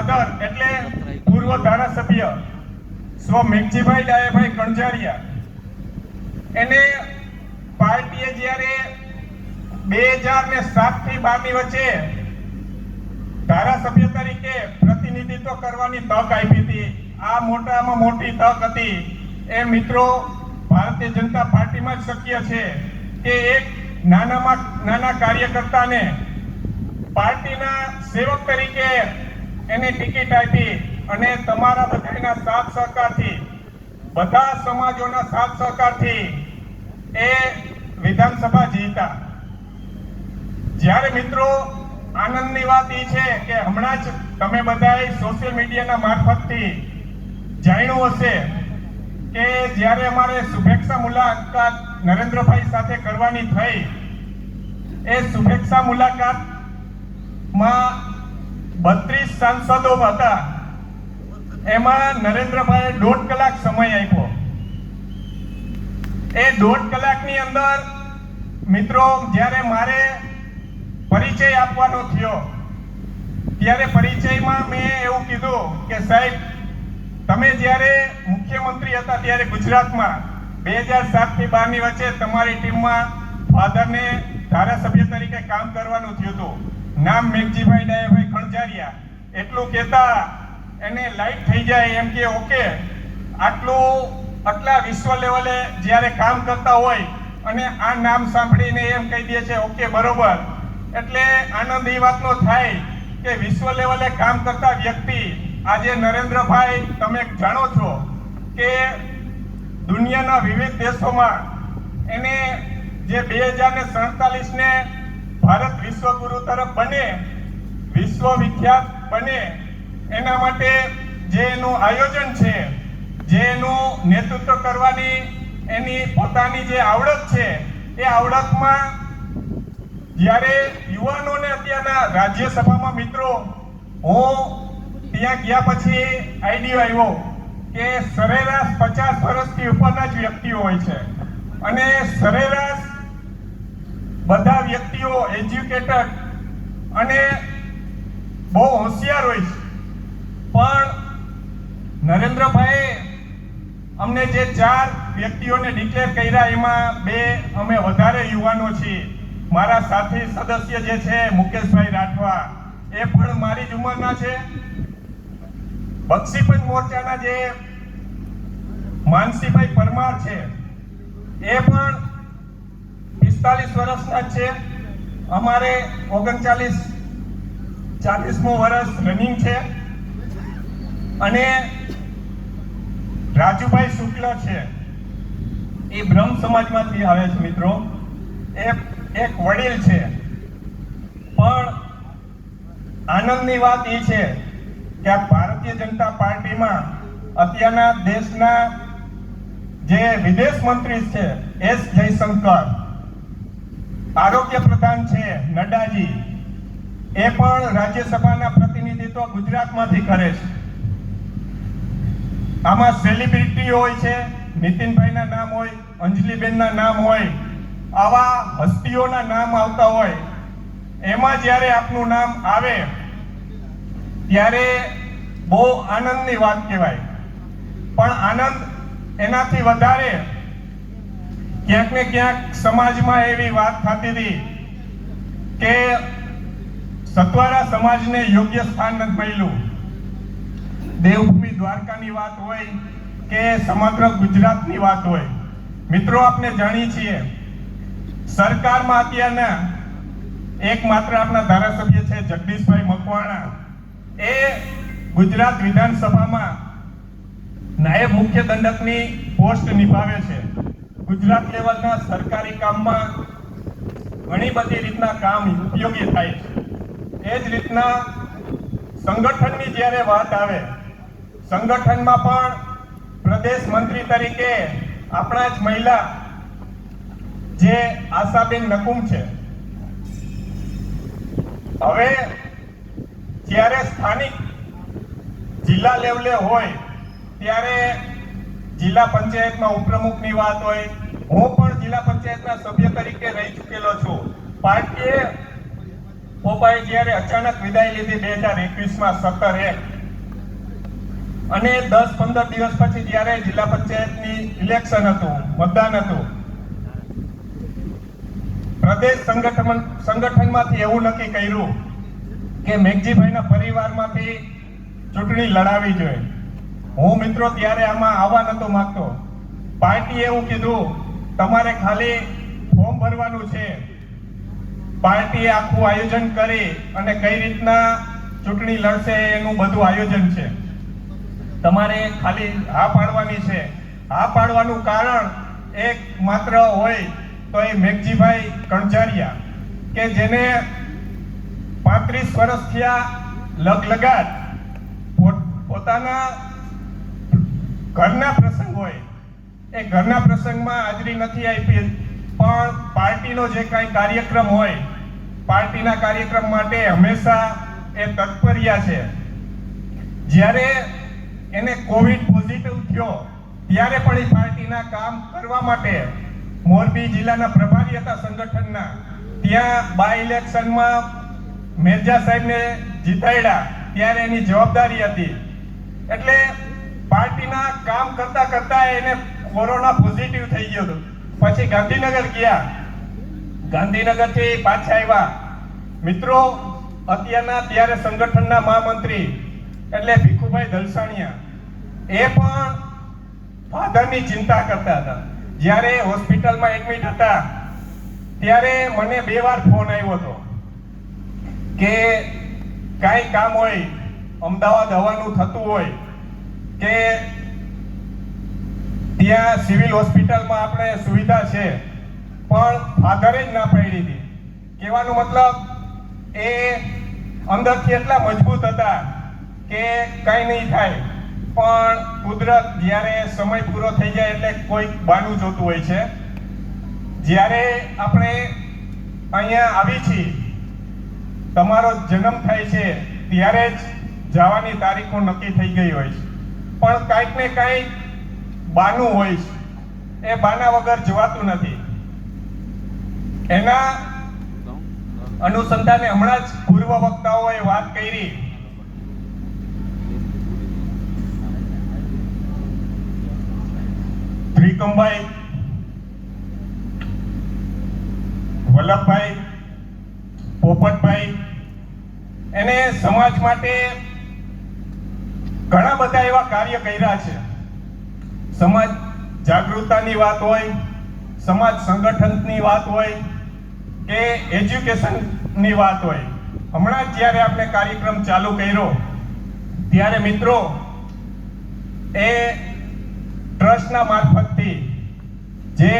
Father એટલે પૂર્વ ધારાસભ્ય સ્વ મેઘજીભાઈ ડાયાભાઈ કણજારિયા, એને પાર્ટીએ જ્યારે 2007 થી 12 ની વચ્ચે ધારાસભ્ય તરીકે પ્રતિનિધિત્વ કરવાની તક આપી હતી. આ મોટામાં મોટી તક હતી. એ મિત્રો ભારતીય જનતા પાર્ટીમાં જ શક્ય છે કે એક નાનામાં નાના કાર્યકર્તાને પાર્ટીના સેવક તરીકે એને ટિકિટ આપી અને તમારા બધાના સાથ સહકારથી, બધા સમાજોના સાથ સહકારથી એ વિધાનસભા જીતા. જ્યારે મિત્રો આનંદની વાત એ છે કે હમણાં જ તમે બધાએ સોશિયલ મીડિયાના મારફતથી જાણ્યું હશે કે જ્યારે અમારે શુભેચ્છા મુલાકાત નરેન્દ્રભાઈ સાથે કરવાની થઈ, એ શુભેચ્છા મુલાકાતમાં 32 સાંસદો હતા. એમાં નરેન્દ્રભાઈએ 1.5 કલાક સમય આપ્યો. એ 1.5 કલાકની અંદર મિત્રો જ્યારે મારે પરિચય આપવાનો થયો, ત્યારે પરિચયમાં મેં એવું કીધું કે સાહેબ, તમે જ્યારે મુખ્યમંત્રી હતા ત્યારે ગુજરાતમાં 2007 થી 12 ની વચ્ચે તમારી ટીમમાં ફાધરને ધારાસભ્ય તરીકે કામ કરવાનું થયું હતું. નામ મેઘજીભાઈ ડાયાભાઈ કણજારિયા. એટલું કહેતા એને લાઈટ થઈ જાય એમ કે ઓકે, આટલા વિશ્વ લેવલે જ્યારે કામ કરતા હોય અને આ નામ સાંભળીને એમ કહી દે છે ઓકે બરોબર, એટલે આનંદ એ વાતનો થાય કે વિશ્વ લેવલે કામ કરતા વ્યક્તિ આજે નરેન્દ્રભાઈ, તમે જાણો છો કે દુનિયાના વિવિધ દેશોમાં એને જે 2047 ને ભારત વિશ્વગુરુ તરફ બને, વિશ્વવિખ્યાત બને, એના માટે જે એનું આયોજન છે, જે એનું નેતૃત્વ કરવાની એની પોતાની જે આવડત છે, એ આવડતમાં જ્યારે યુવાનોને અત્યારના રાજ્યસભામાં મિત્રો હું ત્યાં ગયા પછી આઈડિયો આવ્યો કે સરેરાશ 50 વર્ષથી ઉપરના જ વ્યક્તિઓ હોય છે અને સરેરાશ બધા વ્યક્તિઓ એજ્યુકેટેડ અને બહુ હોશિયાર હોય છે. પણ નરેન્દ્રભાઈએ અમને જે 4 વ્યક્તિઓને ડિક્લેર કર્યા, એમાં 2 અમે વધારે યુવાનો છીએ. મારા સાથી સદસ્ય જે છે મુકેશભાઈ રાઠવા, એ પણ મારી જ ઉંમરના છે. બક્ષીપંચ મોરચાના જે માનસીભાઈ પરમાર છે, એ પણ 45 વર્ષના જ છે. અમારે 39-40મું વર્ષ રનિંગ છે. અને રાજુભાઈ શુક્લ છે, એ બ્રહ્મ સમાજમાંથી આવે છે મિત્રો. એ એક વડીલ છે. પણ આનંદની વાત એ છે કે આ ભારતીય જનતા પાર્ટીમાં અત્યારના દેશના જે વિદેશ મંત્રી છે એસ જયશંકર, આરોગ્ય પ્રધાન છે નડ્ડાજી, એ પણ રાજ્યસભાના પ્રતિનિધિત્વ ગુજરાતમાંથી કરે છે. આમાં સેલિબ્રિટી હોય છે, નીતિનભાઈના નામ હોય, અંજલિબેનના નામ હોય, આવા હસ્તીઓના નામ આવતા હોય. એમાં જ્યારે આપનું નામ આવે ત્યારે બહુ આનંદની વાત કહેવાય. પણ આનંદ એનાથી વધારે ક્યાંક ને ક્યાંક સમાજમાં એવી વાત થતી હતી કે સત્વારા સમાજને યોગ્ય સ્થાન નથી મળ્યું. દેવભૂમિ દ્વારકાની વાત હોય કે સમગ્ર ગુજરાતની વાત હોય, મિત્રો આપણે જાણીએ છીએ સરકારમાં અત્યારના એકમાત્ર આપણા ધારાસભ્ય છે જગદીશભાઈ મકવાણા. એ ગુજરાત વિધાનસભામાં નાયબ મુખ્ય દંડકની પોસ્ટ નિભાવે છે. ગુજરાત લેવલના સરકારી કામમાં ઘણી બધી રીતના કામ ઉપયોગી થાય છે. એ જ રીતના સંગઠનની જ્યારે વાત આવે, સંગઠનમાં પણ પ્રદેશ મંત્રી તરીકે આપણા જ મહિલા જે આશાબેન નકુમ છે. હવે જ્યારે સ્થાનિક જિલ્લા લેવલે હોય ત્યારે જિલ્લા પંચાયતમાં ઉપપ્રમુખની વાત હોય. હું પણ જિલ્લા પંચાયતના સભ્ય તરીકે રહી ચૂકેલો છું. પાર્ટીએ પોપાએ જ્યારે અચાનક વિદાય લીધી 2021માં 17/1, અને 10-15 દિવસ પછી જ્યારે જિલ્લા પંચાયતની ઇલેક્શન હતું, મતદાન હતું, પ્રદેશ સંગઠનમાંથી એવું નક્કી કર્યું કે મેઘજીભાઈના પરિવારમાંથી ચૂંટણી લડાવી જોઈએ. હું મિત્રો ત્યારે આમાં આવવા નતો માંગતો. પાર્ટીએ એવું કીધું, તમારે ખાલી ફોર્મ ભરવાનું છે. પાર્ટીએ આખું આયોજન કરી અને કઈ રીતના ચૂંટણી લડશે એનું બધું આયોજન છે. તમારે ખાલી હા પાડવાની છે. હા પાડવાનું કારણ એક માત્ર હોય તો એ મેઘજીભાઈ કણઝારિયા, કે જેને 35 વર્ષ થયા લગલગાટ પોતાના ઘરના પ્રસંગ હોય એ ઘરના પ્રસંગમાં હાજરી નથી આપી, પણ પાર્ટીનો જે કાંઈ કાર્યક્રમ હોય પાર્ટીના કાર્યક્રમ માટે હંમેશા એ તત્પર્યા છે. જ્યારે એને કોવિડ પોઝિટિવ થયો ત્યારે પણ એ પાર્ટીના કામ કરવા માટે મોરબી જિલ્લાના પ્રભારી હતા સંગઠનના, ત્યાં બાય ઇલેક્શનમાં મેરજા સાહેબને જીતાડ્યા ત્યારે એની જવાબદારી હતી. એટલે પાર્ટીના કામ કરતા કરતા એને કોરોના પોઝિટિવ થઈ ગયો હતો. પછી ગાંધીનગર ગયા, ગાંધીનગરથી પાછા આવ્યા. મિત્રો, અત્યારના ત્યારે સંગઠનના મહામંત્રી એટલે ભીખુભાઈ દલસાણિયા એ પણ ફાધરની ચિંતા કરતા હતા. જ્યારે હોસ્પિટલમાં એડમિટ હતા ત્યારે મને 2 વાર ફોન આવ્યો હતો કે કાંઈ કામ હોય, અમદાવાદ આવવાનું થતું હોય કે ત્યાં સિવિલ હોસ્પિટલમાં આપણે સુવિધા છે, પણ ફાધરે જ ના પાડી હતી. કહેવાનો મતલબ એ અંદરથી એટલા મજબૂત હતા કે કંઈ નહીં થાય, પણ કુદરત જ્યારે સમય પૂરો થઈ જાય એટલે કોઈ બાનું જોતું હોય છે. જ્યારે આપણે અહીંયા આવી છીએ, તમારો જન્મ થાય છે ત્યારે જ જવાની તારીખો નક્કી થઈ ગઈ હોય છે, પણ કાંઈક ને કાંઈક બાનું હોય છે. એ બાના વગર જવાતું નથી. એના અનુસંધાને હમણાં જ પૂર્વ વક્તાઓએ વાત કરી. ત્રિકમભાઈ, વલ્લભભાઈ, પોપટભાઈ, એને સમાજ માટે ઘણા બધા એવા કાર્ય કર્યા છે. સમાજ જાગૃતતાની વાત હોય, સમાજ સંગઠનની વાત હોય કે એજ્યુકેશનની વાત હોય. હમણાં જ જ્યારે આપણે કાર્યક્રમ ચાલુ કર્યો ત્યારે મિત્રો એ ટ્રસ્ટના મારફતથી જે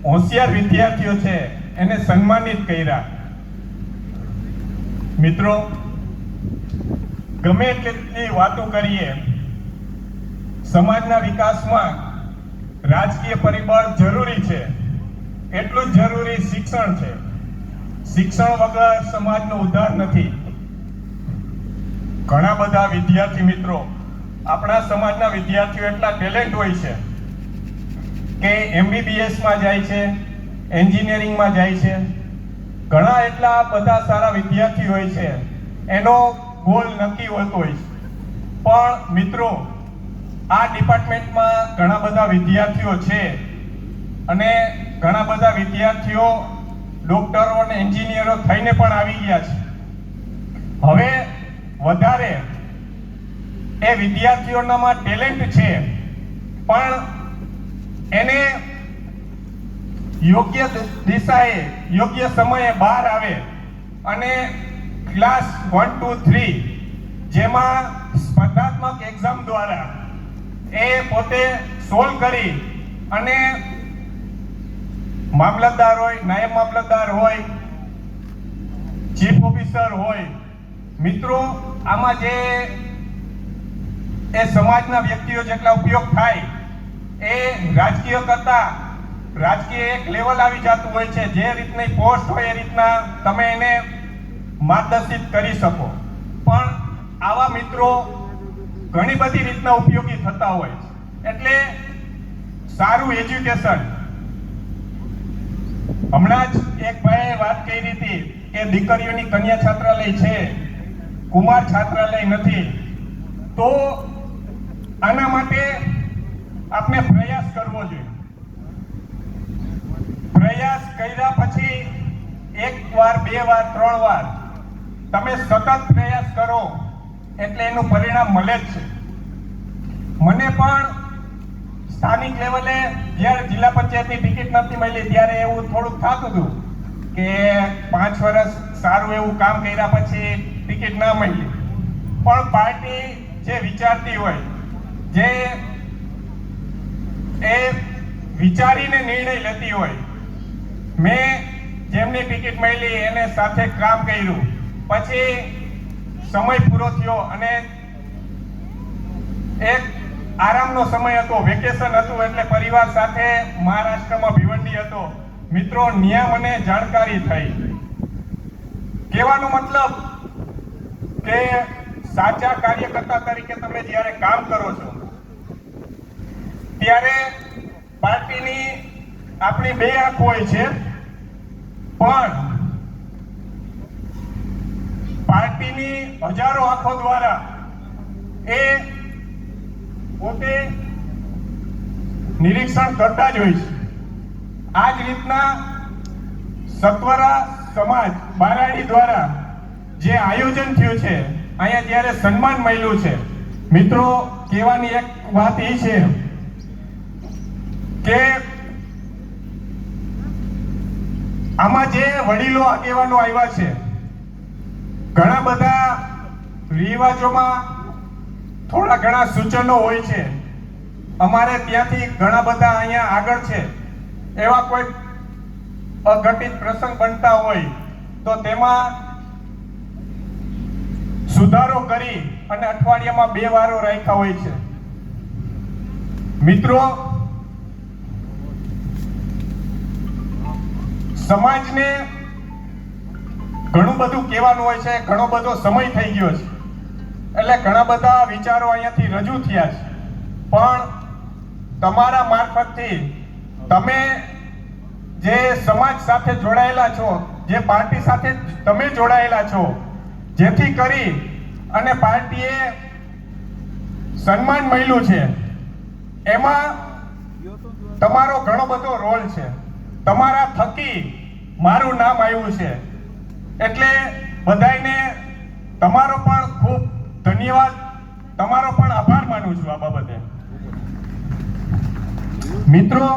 હોશિયાર વિદ્યાર્થીઓ છે એને સન્માનિત કર્યા. મિત્રો, ગમે તેટલી વાતો કરીએ, સમાજના વિકાસમાં રાજકીય પરિબળ જરૂરી છે, એટલું જ જરૂરી શિક્ષણ છે. શિક્ષણ વગર સમાજનો ઉદ્ધાર નથી. ઘણા બધા વિદ્યાર્થી મિત્રો, આપણા સમાજના વિદ્યાર્થીઓ એટલા ટેલેન્ટ હોય છે કે MBBS-માં જાય છે, એન્જિનિયરિંગમાં જાય છે. ઘણા એટલા બધા સારા વિદ્યાર્થી હોય છે, એનો ગોલ નક્કી હોતો હોય છે. પણ મિત્રો, આ ડિપાર્ટમેન્ટમાં ઘણા બધા વિદ્યાર્થીઓ છે અને ઘણા બધા વિદ્યાર્થીઓ ડોક્ટરો અને એન્જિનિયરો થઈને પણ આવી ગયા છે. હવે વધારે એ વિદ્યાર્થીઓનામાં ટેલેન્ટ છે, પણ એને યોગ્ય દિશાએ યોગ્ય સમયે બહાર આવે અને ક્લાસ 1, 2, 3 જેમાં સ્પર્ધાત્મક એક્ઝામ દ્વારા એ પોતે સોલ્વ કરી અને મામલતદાર હોય, નાયબ મામલતદાર હોય, ચીફ ઓફિસર હોય. મિત્રો, આમાં જે એ સમાજના વ્યક્તિઓ જેટલા ઉપયોગ થાય એ રાજકીય કરતા રાજકીય એક લેવલ આવી જતું હોય છે. જે રીતની પોસ્ટ હોય એ રીતના તમે એને માર્ગદર્શિત કરી શકો. પણ આવા મિત્રો ઘણી બધી રીતના ઉપયોગી થતા હોય છે. એટલે સારું એજ્યુકેશન. હમણાં જ એક ભાઈએ વાત કરી હતી કે દીકરીઓની કન્યા છાત્રાલય છે, કુમાર છાત્રાલય નથી. તો આના માટે આપણે પ્રયાસ કરવો જોઈએ. પ્રયાસ કર્યા પછી 1 વાર 2 વાર 3 વાર તમે સતત પ્રયાસ કરો એટલે એનું પરિણામ મળે જ છે. મને પણ સ્થાનિક લેવલે જ્યારે જિલ્લા પંચાયતની ટિકિટ નથી મળી ત્યારે એવું થોડુંક થતું હતું કે 5 વર્ષ સારું એવું કામ કર્યા પછી ટિકિટ ના મળી. પણ પાર્ટી જે વિચારતી હોય, જે એ વિચારીને નિર્ણય લેતી હોય, મેં જેમની ટિકિટ મળી એને સાથે કામ કર્યું, પછી સમય પૂરો થયો અને એક આરામનો સમય હતો, વેકેશન હતું એટલે પરિવાર સાથે મહારાષ્ટ્રમાં ભિવંડી હતો. મિત્રો, ન્યા મને જાણકારી થઈ. કહેવાનો મતલબ કે સાચા કાર્યકર્તા તરીકે તમે જ્યારે કામ કરો છો ત્યારે પાર્ટીની આપણી 2 આંખ હોય છે, પણ પાર્ટીની હજારો આંખો દ્વારા એ પોતે નિરીક્ષણ કરતા જ હોય છે. આ જ રીતના સત્વરા સમાજ બારાડી દ્વારા જે આયોજન થયું છે, અહીંયા જ્યારે સન્માન મળ્યું છે, મિત્રો કહેવાની એક વાત એ છે કે આમાં જે વડીલો આગેવાનો આવ્યા છે, ઘણા બધા રિવાજોમાં થોડા ઘણા સૂચનો હોય છે. અમારે ત્યાંથી ઘણા બધા અહીંયા આગળ છે, એવા કોઈ અઘટિત પ્રસંગ બનતા હોય તો તેમાં સુધારો કરી અને અઠવાડિયામાં 2 વારો રાખ્યા હોય છે. મિત્રો, સમાજને ઘણું બધું કહેવાનું હોય છે, ઘણો બધો સમય થઈ ગયો છે, એટલે ઘણા બધા વિચારો અહીંયાથી રજૂ થયા છે. પણ તમારા મારફતથી તમે જે સમાજ સાથે જોડાયેલા છો, જે પાર્ટી સાથે તમે જોડાયેલા છો, જેથી કરી અને પાર્ટીએ સન્માન મળ્યું છે, એમાં તમારો ઘણો બધો રોલ છે. તમારા થકી મારું નામ આવ્યું છે, એટલે બધાને તમારો પણ ખૂબ ધન્યવાદ, તમારો પણ આભાર માનું છું આ બાબતે. મિત્રો,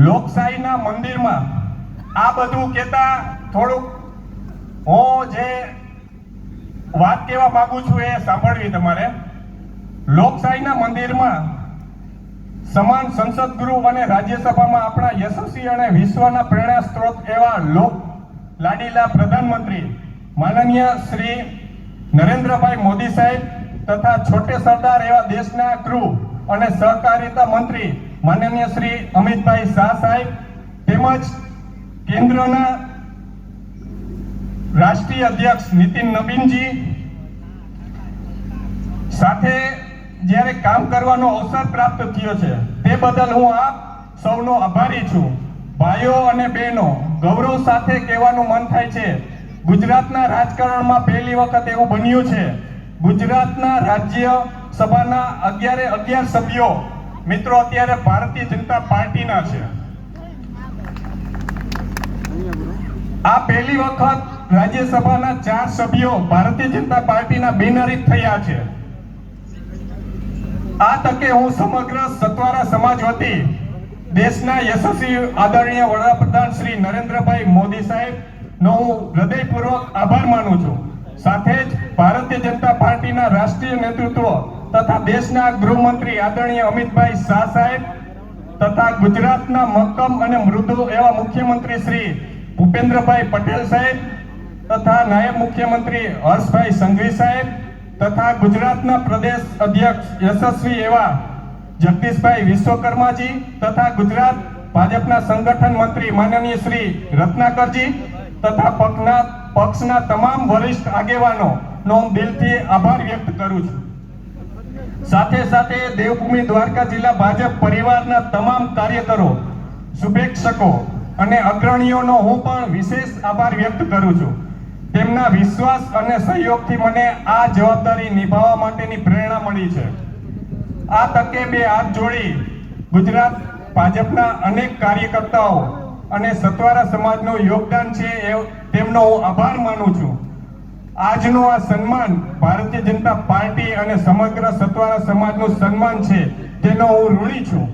લોકશાહીના મંદિરમાં આ બધું કહેતા થોડુંક હું જે વાત કહેવા માંગુ છું એ સાંભળવી તમારે. લોકશાહીના મંદિરમાં સમાન સંસદ ગૃહ અને રાજ્યસભામાં આપણા યશસ્વી અને વિશ્વના પ્રેરણા સ્ત્રોત એવા લોક લાડીલા પ્રધાનમંત્રી માનનીય શ્રી નરેન્દ્રભાઈ મોદી સાહેબ તથા છોટે સરદાર એવા દેશના ગૃહ અને સહકારિતા મંત્રી માનનીય શ્રી અમિતભાઈ શાહ સાહેબ તેમજ કેન્દ્રના રાષ્ટ્રીય અધ્યક્ષ નીતિન નવીનજી સાથે જ્યારે કામ કરવાનો અવસર પ્રાપ્ત થયો છે તે બદલ હું આપ સૌનો આભારી છું. ભાઈઓ અને બહેનો, ગૌરવ સાથે કહેવાનું મન થાય છે, ગુજરાતના રાજકારણમાં પહેલી વખત એવું બન્યું છે. ગુજરાતના રાજ્ય સભાના 11 સભ્યો મિત્રો અત્યારે ભારતીય જનતા પાર્ટીના છે. આ પહેલી વખત રાજ્યસભાના 4 સભ્યો ભારતીય જનતા પાર્ટીના બિનહરીફ થયા છે. આ તકે હું સમગ્ર સત્વારા સમાજ વતી દેશના યશસ્વી આદરણીય વડાપ્રધાન શ્રી નરેન્દ્રભાઈ મોદી સાહેબ નો હું હૃદયપૂર્વક આભાર માનું છું. સાથે જ ભારતીય જનતા પાર્ટીના રાષ્ટ્રીય નેતૃત્વ તથા દેશના ગૃહમંત્રી આદરણીય અમિતભાઈ શાહ સાહેબ તથા ગુજરાતના મક્કમ અને મૃદુ એવા મુખ્યમંત્રી શ્રી ભૂપેન્દ્રભાઈ પટેલ સાહેબ તથા નાયબ મુખ્યમંત્રી હર્ષભાઈ સંઘવી સાહેબ તથા ગુજરાતના પ્રદેશ અધ્યક્ષ યશસ્વી એવા જગદીશભાઈ વિશ્વકર્માજી તથા ગુજરાત ભાજપના સંગઠન મંત્રી માનનીય શ્રી રત્નાકરજી તથા પક્ષના તમામ વરિષ્ઠ આગેવાનો નો હું દિલથી આભાર વ્યક્ત કરું છું. સાથે સાથે દેવભૂમિ દ્વારકા જિલ્લા ભાજપ પરિવારના તમામ કાર્યકરો, શુભેચ્છકો અને અગ્રણીઓનો હું પણ વિશેષ આભાર વ્યક્ત કરું છું. તેમના વિશ્વાસ અને સહયોગથી મને આ જવાબદારી નિભાવવા માટેની પ્રેરણા મળી છે. આ તકે બે હાથ જોડી ગુજરાત ભાજપના અનેક કાર્યકર્તાઓ અને સતવારા સમાજનું યોગદાન છે તેમનો હું આભાર માનું છું. આજનું આ સન્માન ભારતીય જનતા પાર્ટી અને સમગ્ર સતવારા સમાજનું સન્માન છે, તેનો હું ઋણી છું.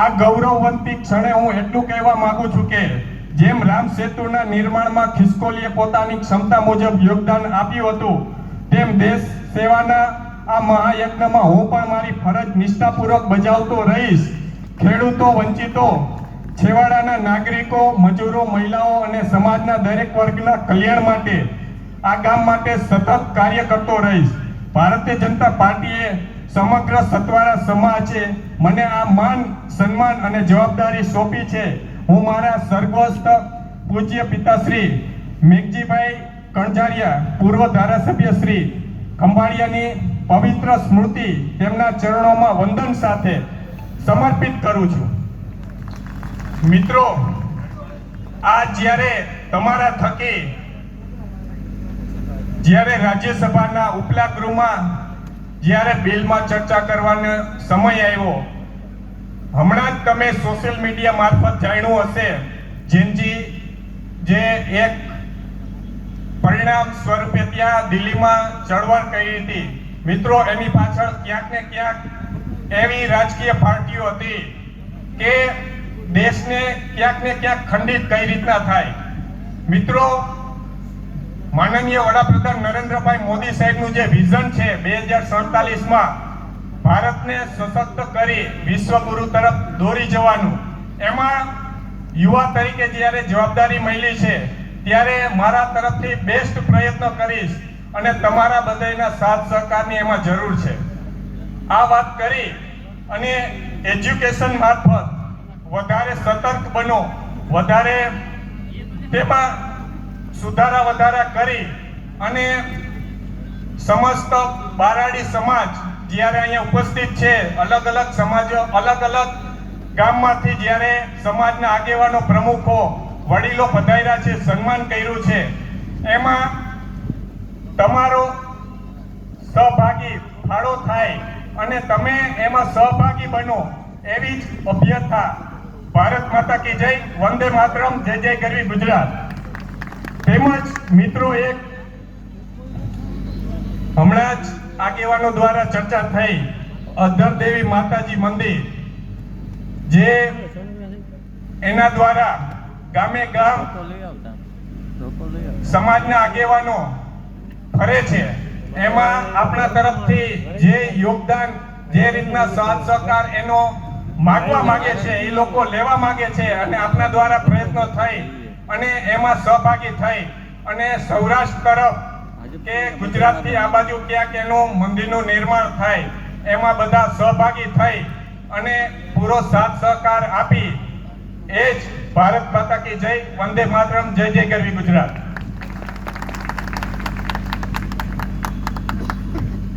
આ ગૌરવવંતી ક્ષણે હું એટલું કહેવા માંગુ છું કે જેમ રામ સેતુના નિર્માણમાં ખિસકોલીએ પોતાની ક્ષમતા મુજબ યોગદાન આપ્યું હતું, તેમ દેશ સેવાના આ મહાયજ્ઞમાં હું પણ મારી ફરજ નિષ્ઠાપૂર્વક બજાવતો રહીશ. ખેડૂતો, વંચિતો, છેવાડાના નાગરિકો, મજૂરો, મહિલાઓ અને સમાજના દરેક વર્ગના કલ્યાણ માટે, આ ગામ માટે સતત કાર્ય કરતો રહીશ. ભારતીય જનતા પાર્ટીએ સમગ્ર સતવારા સમાજે મને આ માન, સન્માન અને જવાબદારી સોંપી છે. હું મારા સ્વર્ગસ્થ પૂજ્ય પિતાશ્રી મેઘજીભાઈ કણઝારિયા, પૂર્વ ધારાસભ્ય શ્રી ખંભાળિયાની પવિત્ર સ્મૃતિ તેમના ચરણોમાં વંદન સાથે સમર્પિત કરું છું. મિત્રો, આ જ્યારે તમારા થકી જ્યારે રાજ્યસભાના ઉપલા ગૃહમાં જ્યારે બિલમાં ચર્ચા કરવાનો સમય આવ્યો, હમણાં જ તમે સોશિયલ મીડિયા મારફત જાણ્યું હશે, જેનજી જે એક પરિણામ સ્વરૂપે ત્યાં દિલ્હીમાં ચળવળ કરી હતી. મિત્રો, એની પાછળ ક્યાંક ને ક્યાંક એવી રાજકીય પાર્ટીઓ હતી કે દેશને ક્યાંક ને ક્યાંક ખંડિત કઈ રીતના થાય. મિત્રો, માનનીય વડાપ્રધાન નરેન્દ્રભાઈ મોદી સાહેબનું જે વિઝન છે 2047માં ભારતને સશક્ત કરી વિશ્વગુરુ તરફ દોરી જવાનું, એમાં યુવા તરીકે જ્યારે જવાબદારી મળી છે ત્યારે મારા તરફથી બેસ્ટ પ્રયત્ન કરીશ અને તમારા બધાના સાથ સહકારની એમાં જરૂર છે. આ વાત કરી અને એજ્યુકેશન મારફત વધારે સતર્ક બનો, વધારે તેમાં સુધારા વધારા કરી અને સમસ્ત બારાડી સમાજ જ્યારે અહીંયા ઉપસ્થિત છે, અલગ અલગ સમાજો, અલગ અલગ ગામમાંથી જ્યારે સમાજના આગેવાનો, પ્રમુખો, વડીલો પધાર્યા છે, સન્માન કર્યું છે, એમાં તમારો સહભાગી ફાળો થાય અને તમે એમાં સહભાગી બનો એવી જ અભ્યર્થના. ભારત માતા કી જય, વંદે માતરમ, જય જય ગરવી ગુજરાત. તેમજ મિત્રો, એક હમણાં જ આગેવાનો દ્વારા ચર્ચા થઈ, અધર દેવી માતાજી મંદિર, જે એના દ્વારા ગામે ગામ સમાજના આગેવાનો ફરે છે, એમાં આપણા તરફથી જે યોગદાન, જે રીતના સાથ સહકાર એનો માગવા માંગે છે, એ લોકો લેવા માંગે છે અને આપણા દ્વારા પ્રયત્નો થઈ અને એમાં સહભાગી થઈ અને સૌરાષ્ટ્ર તરફ કે ગુજરાતથી આ બાજુ ક્યાંક એનું મંદિરનું નિર્માણ થાય, એમાં બધા સહભાગી થઈ અને પૂરો સાથ સહકાર આપી. એ જ ભારત માતા કી જય, વંદે માતરમ, જય જય ગરવી ગુજરાત.